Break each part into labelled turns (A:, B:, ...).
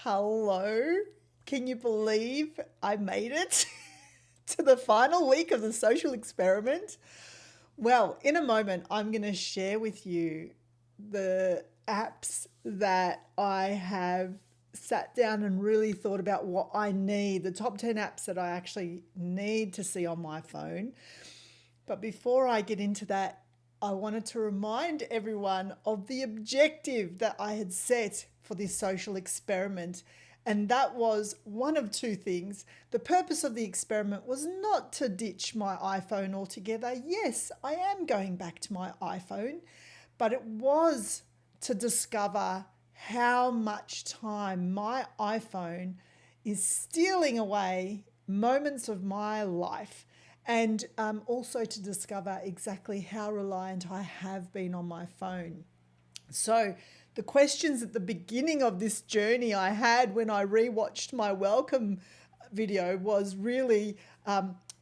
A: Hello. Can you believe I made it to the final week of the social experiment? Well, in a moment, I'm going to share with you the apps that I have sat down and really thought about what I need, the top 10 apps that I actually need to see on my phone. But before I get into that, I wanted to remind everyone of the objective that I had set for this social experiment. And that was one of two things. The purpose of the experiment was not to ditch my iPhone altogether. Yes, I am going back to my iPhone, but it was to discover how much time my iPhone is stealing away moments of my life, and also to discover exactly how reliant I have been on my phone. So, the questions at the beginning of this journey I had when I rewatched my welcome video was really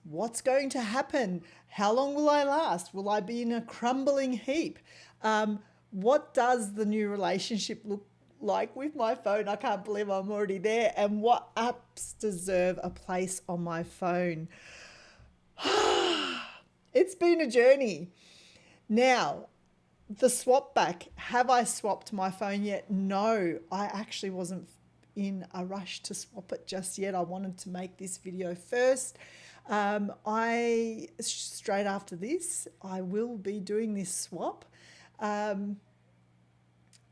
A: what's going to happen? How long will I last? Will I be in a crumbling heap? What does the new relationship look like with my phone? I can't believe I'm already there. And what apps deserve a place on my phone? It's been a journey. Now, the swap back. Have I swapped my phone yet? No, I actually wasn't in a rush to swap it just yet. I wanted to make this video first. I straight after this, I will be doing this swap. And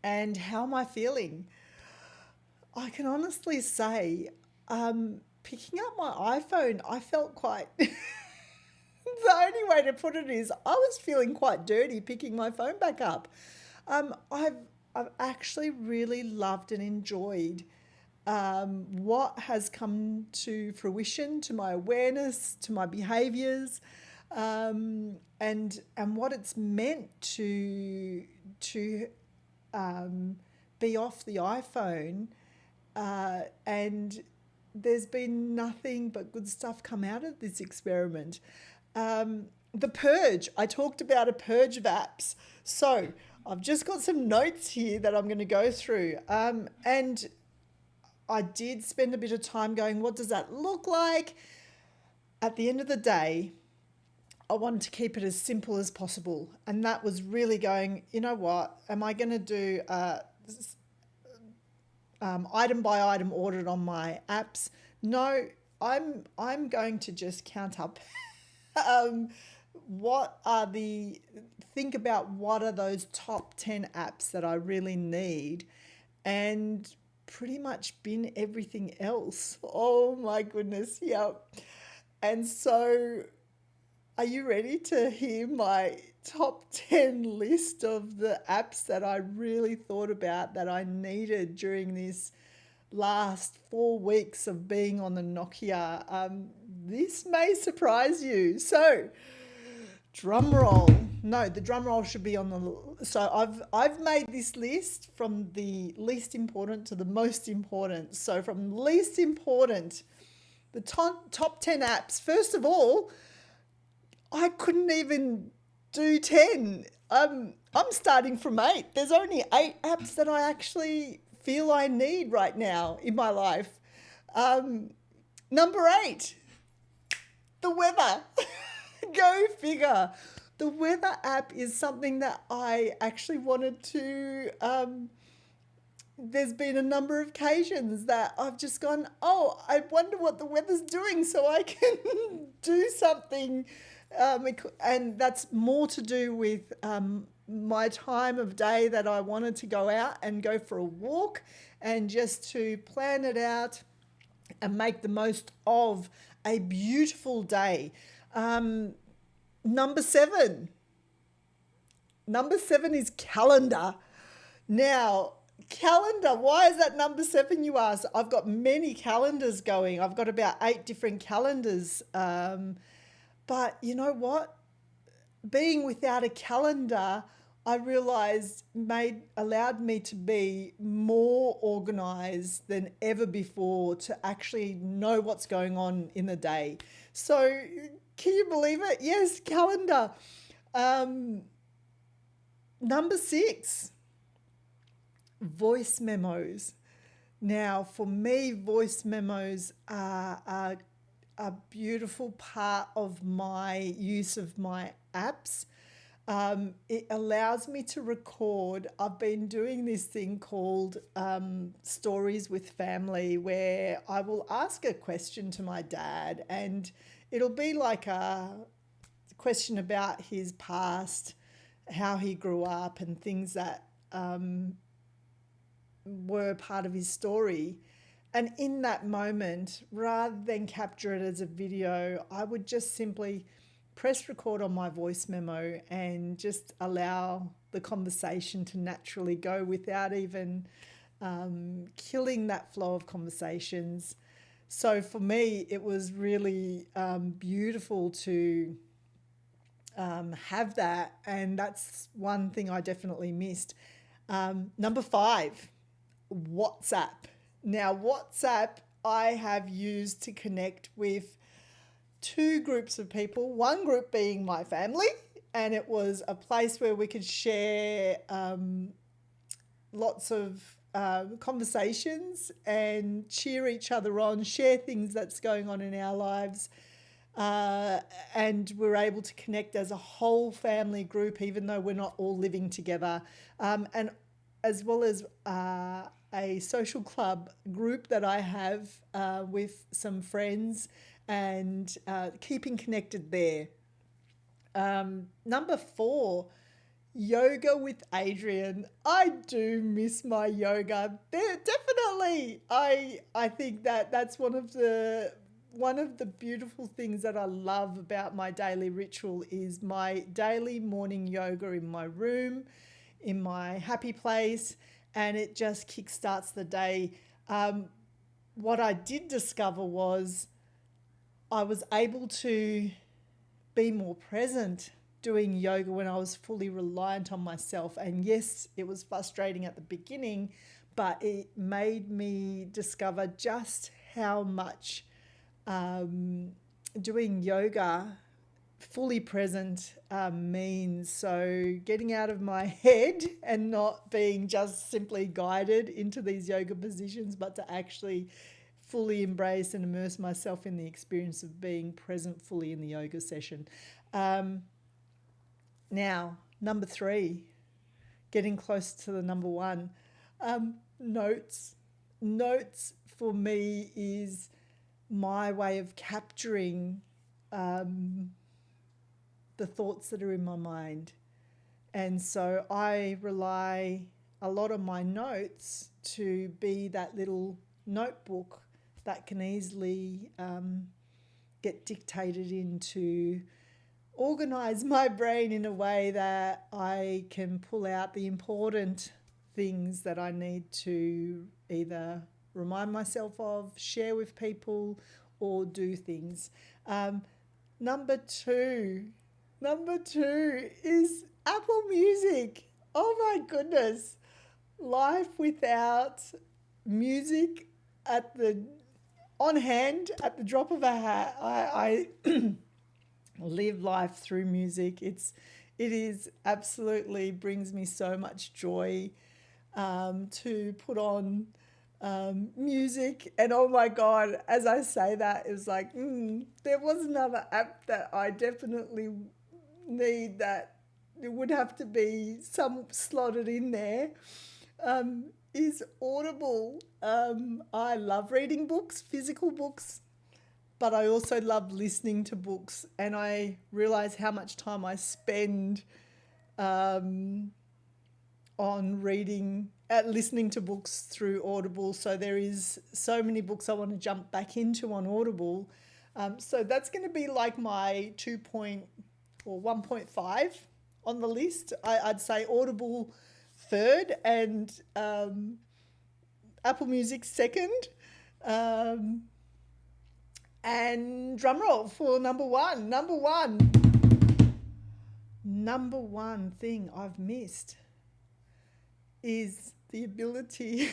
A: how am I feeling? I can honestly say, picking up my iPhone, I felt quite. The only way to put it is I was feeling quite dirty picking my phone back up. I've actually really loved and enjoyed what has come to fruition, to my awareness, to my behaviours, and what it's meant to be off the iPhone, and there's been nothing but good stuff come out of this experiment. The purge, I talked about a purge of apps. So I've just got some notes here that I'm going to go through. And I did spend a bit of time going, what does that look like? At the end of the day, I wanted to keep it as simple as possible. And that was really going, you know what, am I going to do item by item audit on my apps? No, I'm going to just count up think about what are those top 10 apps that I really need, and pretty much bin everything else. Oh my goodness, yep. And so are you ready to hear my top 10 list of the apps that I really thought about that I needed during this last 4 weeks of being on the Nokia? This may surprise you. So, drum roll. No, the drum roll should be on the. So I've made this list from the least important to the most important. So from least important, the top 10 apps. First of all, I couldn't even do 10. I'm starting from 8. There's only 8 apps that I actually feel I need right now in my life. Number 8, the weather. Go figure. The weather app is something that I actually wanted to. There's been a number of occasions that I've just gone, oh, I wonder what the weather's doing so I can do something. And that's more to do with my time of day that I wanted to go out and go for a walk and just to plan it out and make the most of a beautiful day. Number 7. Number 7 is calendar. Now, calendar, why is that number 7, you ask? I've got many calendars going. I've got about 8 different calendars. But you know what? Being without a calendar, I realized allowed me to be more organized than ever before, to actually know what's going on in the day. So can you believe it? Yes, calendar. Number 6, voice memos. Now, for me, voice memos are a beautiful part of my use of my apps. It allows me to record. I've been doing this thing called Stories with Family, where I will ask a question to my dad, and it'll be like a question about his past, how he grew up, and things that were part of his story. And in that moment, rather than capture it as a video, I would just simply press record on my voice memo and just allow the conversation to naturally go without even killing that flow of conversations. So for me, it was really beautiful to have that. And that's one thing I definitely missed. Number 5, WhatsApp. Now, WhatsApp I have used to connect with 2 groups of people, one group being my family, and it was a place where we could share lots of conversations and cheer each other on, share things that's going on in our lives. And we're able to connect as a whole family group, even though we're not all living together. And as well as a social club group that I have with some friends, and keeping connected there. Number 4, yoga with Adrian. I do miss my yoga. Definitely. I think that that's one of the beautiful things that I love about my daily ritual is my daily morning yoga in my room, in my happy place, and it just kickstarts the day. What I did discover was I was able to be more present doing yoga when I was fully reliant on myself. And yes, it was frustrating at the beginning, but it made me discover just how much doing yoga fully present means. So getting out of my head and not being just simply guided into these yoga positions, but to actually fully embrace and immerse myself in the experience of being present fully in the yoga session. Now, number 3, getting close to the number 1, notes. Notes for me is my way of capturing the thoughts that are in my mind. And so I rely a lot on my notes to be that little notebook that can easily get dictated into, organize my brain in a way that I can pull out the important things that I need to either remind myself of, share with people, or do things. Number two is Apple Music. Oh my goodness. Life without music on hand at the drop of a hat. I live life through music. It is absolutely brings me so much joy to put on music. And oh my God, as I say that, it was like, there was another app that I definitely need that it would have to be some slotted in there. Is Audible. I love reading books, physical books, but I also love listening to books, and I realize how much time I spend on listening to books through Audible. So there is so many books I want to jump back into on Audible. So that's going to be like my 1.5 on the list. I'd say Audible third and Apple Music second. And drumroll for number one. Number one thing I've missed is the ability,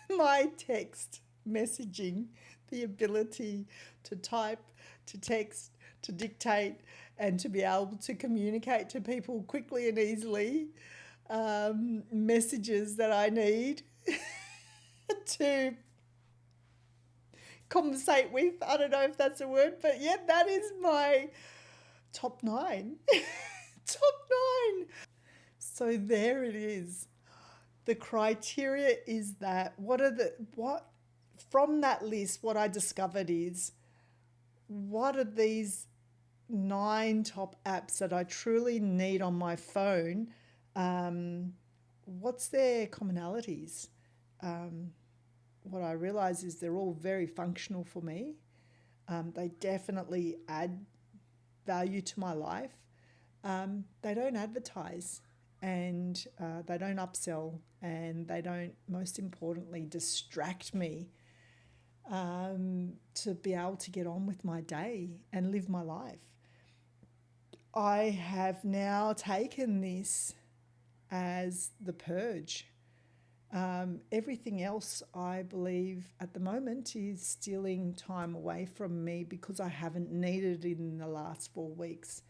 A: my text messaging, the ability to type, to text, to dictate, and to be able to communicate to people quickly and easily messages that I need to conversate with. I don't know if that's a word, but yeah, that is my top nine. Top nine. So there it is. The criteria is that what from that list, what I discovered is what are these nine top apps that I truly need on my phone? Um, what's their commonalities? Um, what I realize is they're all very functional for me. They definitely add value to my life. They don't advertise and they don't upsell and they don't, most importantly, distract me to be able to get on with my day and live my life. I have now taken this as the purge. Everything else, I believe, at the moment is stealing time away from me because I haven't needed it in the last 4 weeks.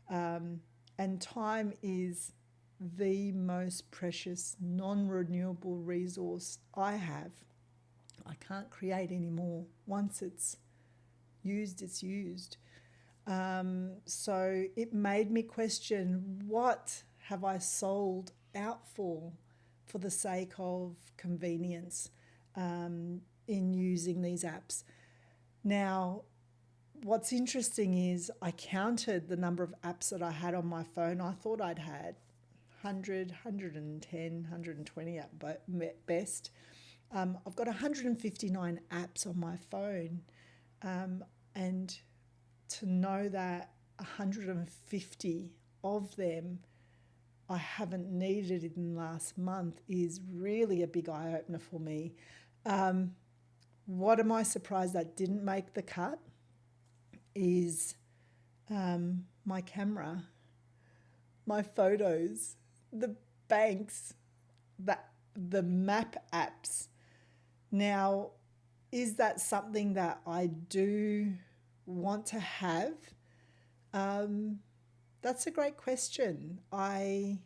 A: And time is the most precious, non-renewable resource I have. I can't create any more. Once it's used, it's used. So it made me question, what have I sold out for the sake of convenience in using these apps? Now, what's interesting is I counted the number of apps that I had on my phone. I thought I'd had 100, 110, 120 at best. I've got 159 apps on my phone, and to know that 150 of them I haven't needed in the last month is really a big eye opener for me. What am I surprised that didn't make the cut is my camera, my photos, the banks, the map apps. Now, is that something that I do want to have? That's a great question. I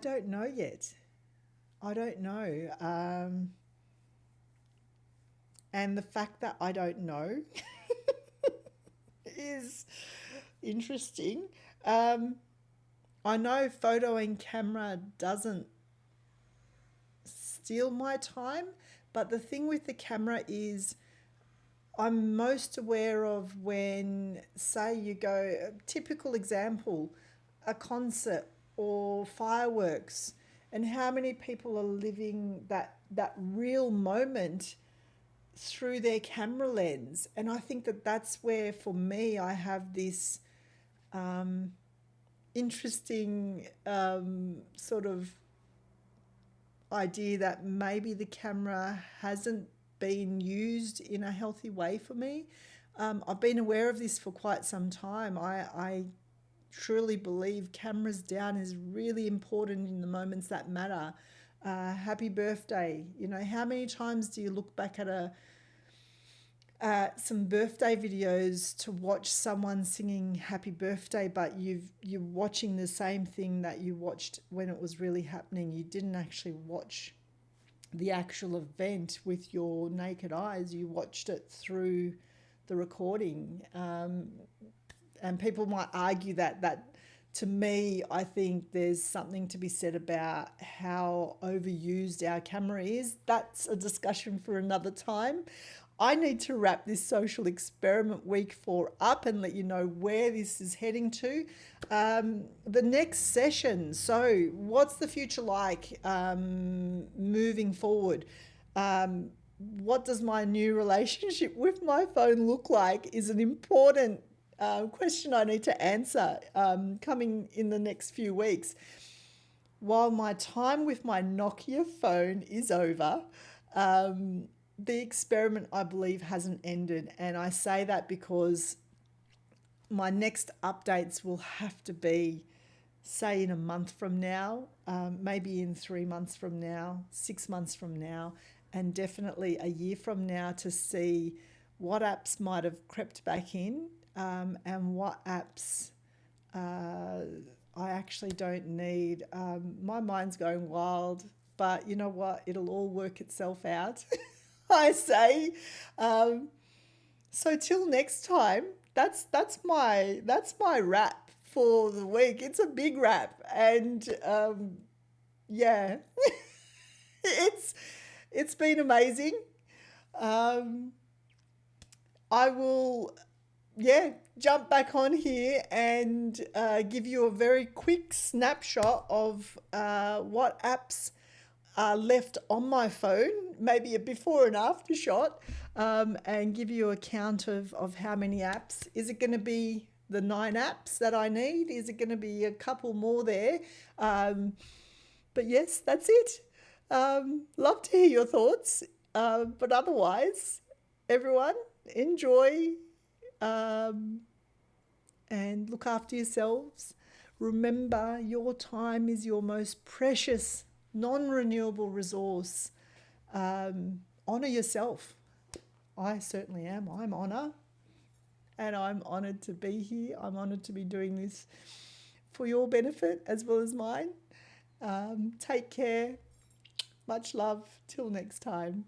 A: don't know yet. I don't know. And the fact that I don't know is interesting. I know photo and camera doesn't steal my time, but the thing with the camera is I'm most aware of when, say, you go, a typical example, a concert or fireworks, and how many people are living that real moment through their camera lens. And I think that that's where, for me, I have this interesting sort of idea that maybe the camera hasn't been used in a healthy way for me. I've been aware of this for quite some time. I truly believe cameras down is really important in the moments that matter. Happy birthday. You know, how many times do you look back at some birthday videos to watch someone singing happy birthday, but you're watching the same thing that you watched when it was really happening. You didn't actually watch the actual event with your naked eyes. You watched it through the recording. And people might argue that to me, I think there's something to be said about how overused our camera is. That's a discussion for another time. I need to wrap this social experiment week 4 up and let you know where this is heading to. The next session. So, what's the future like moving forward? What does my new relationship with my phone look like is an important question I need to answer coming in the next few weeks. While my time with my Nokia phone is over, the experiment, I believe, hasn't ended. And I say that because my next updates will have to be, say, in a month from now, maybe in 3 months from now, 6 months from now, and definitely a year from now, to see what apps might have crept back in and what apps I actually don't need. My mind's going wild, but you know what? It'll all work itself out. I say. Um, so till next time, that's my wrap for the week. It's a big wrap, and yeah, it's it's been amazing. Um, I will, yeah, jump back on here and give you a very quick snapshot of what apps are left on my phone, maybe a before and after shot, and give you a count of how many apps. Is it going to be the 9 apps that I need? Is it going to be a couple more there? Um, but yes, that's it. Love to hear your thoughts. But otherwise, everyone, enjoy um, and look after yourselves. Remember, your time is your most precious, non renewable resource. Honor yourself. I certainly am. I'm honor, and I'm honored to be here. I'm honored to be doing this for your benefit as well as mine. Take care. Much love. Till next time.